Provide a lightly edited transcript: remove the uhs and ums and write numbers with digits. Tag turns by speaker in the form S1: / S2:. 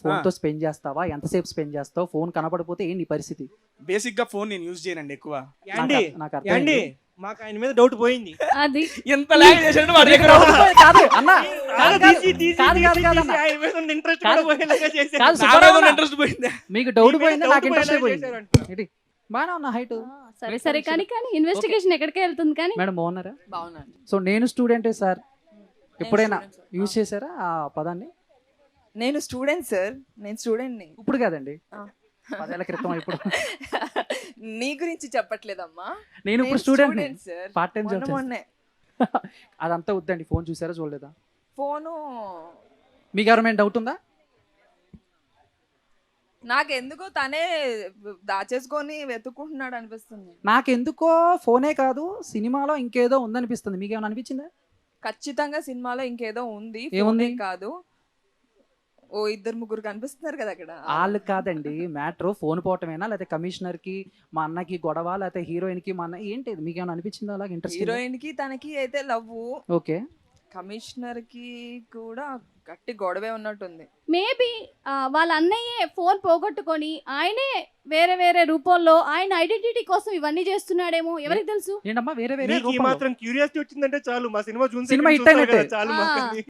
S1: ఫోన్తో స్పెండ్ చేస్తావా, ఎంతసేపు స్పెండ్ చేస్తావు, ఫోన్ కనపడిపోతే ఏంటి నీ పరిస్థితి?
S2: బేసిక్ గా ఫోన్ నేను యూజ్ చేయనండి ఎక్కువ.
S3: యాండి
S1: నాకు
S3: యాండి
S1: అర్థమైంది.
S3: మాకు ఆయన మీద డౌట్ పోయింది.
S4: అది
S2: ఎంత లాగ్ చేశాడు వాడి దగ్గర.
S1: కాదు అన్న, కాదు, కాదు,
S3: తీసి, తీసి,
S1: కాదు, కాదు,
S3: తీసి,
S1: కాదు
S3: తీసి,
S1: అన్న.
S3: ఆయన మీద ఉన్న ఇంట్రెస్ట్
S1: కాదు.
S3: కూడా పోయేలాగా చేశారు.
S1: కాదు,
S2: నా
S1: సుబ్బారావు
S2: మీద
S1: అన్న.
S2: ఇంట్రెస్ట్ పోయింది.
S1: మీకు డౌట్
S3: మీ మీద
S1: పోయింది,
S3: doubt
S1: నాకు ఇంట్రెస్ట్
S3: పోయేలాగా
S1: పోయింది.
S3: చేశారంట.
S1: ఏంటి బాగా ఉన్న హైట్.
S4: సరే సరే కానీ కానీ ఇన్వెస్టిగేషన్ ఎక్కడికే వెళ్తుంది కానీ
S1: మేడం బాగున్నారా?
S5: బాగున్నాను.
S1: సో నేను స్టూడెంటే సార్, ఎప్పుడైనా
S5: student, sir.
S1: యూజ్ చేశారా ఆ పదాన్ని?
S5: నేను స్టూడెంట్ సార్, నేను స్టూడెంట్ని.
S1: ఇప్పుడు కాదండి,
S5: ఆ.
S1: 10 ఏళ్ల క్రితం. ఇప్పుడు
S5: నీ గురించి చెప్పట్లేదమ్మా.
S1: నేను ఇప్పుడు student
S5: sir.
S1: Part time job
S5: మొన్నే
S1: అదంతా వద్దండి. ఫోన్ చూసారా చూడలేదా?
S5: ఫోను
S1: మీకు ఎవరైనా డౌట్ ఉందా?
S5: నాకెందుకో తనే దాచేసుకొని వెతుక్కుంటున్నాడు అనిపిస్తుంది.
S1: నాకెందుకో ఫోనే కాదు, సినిమాలో ఇంకేదో ఉందనిపిస్తుంది. మీకు ఏమైనా అనిపించిందా?
S5: ఖచ్చితంగా సినిమాలో ఇంకేదో ఉంది,
S1: ఏముంది?
S5: ఫోనే కాదు. ఓ 2-3 కనిపిస్తున్నారు కదా అక్కడ.
S1: వాళ్ళు కాదండి మ్యాటర్, ఫోన్ పోవటమేనా, లేకపోతే కమిషనర్ కి మా అన్నకి గొడవ, లేకపోతే హీరోయిన్ కి మా అన్న, ఏంటి ఇది? మీకు ఏమైనా అనిపించిందా అలాగే ఇంట్రెస్ట్?
S5: హీరోయిన్ కి తనకి అయితే లవ్,
S1: ఓకే.
S5: కమిషనర్ కి కూడా గట్టి గొడవే ఉన్నట్టుంది.
S4: మేబీ వాళ్ళ అన్నయ్యే ఫోన్ పోగొట్టుకొని ఆయనే వేరే వేరే రూపంలో ఆయన ఐడెంటిటీ కోసం ఇవన్నీ చేస్తున్నాడేమో, ఎవరికి తెలుసు?
S1: ఏంటమ్మా వేరే వేరే
S3: మీకు ఈ
S1: రూపంలో?
S3: మాత్రం క్యూరియాసిటీ వచ్చిందంటే చాలు, మా సినిమా చూసి
S1: సినిమా hit అయినట్టే.
S3: చాలు
S4: ఆ.
S3: మాకు.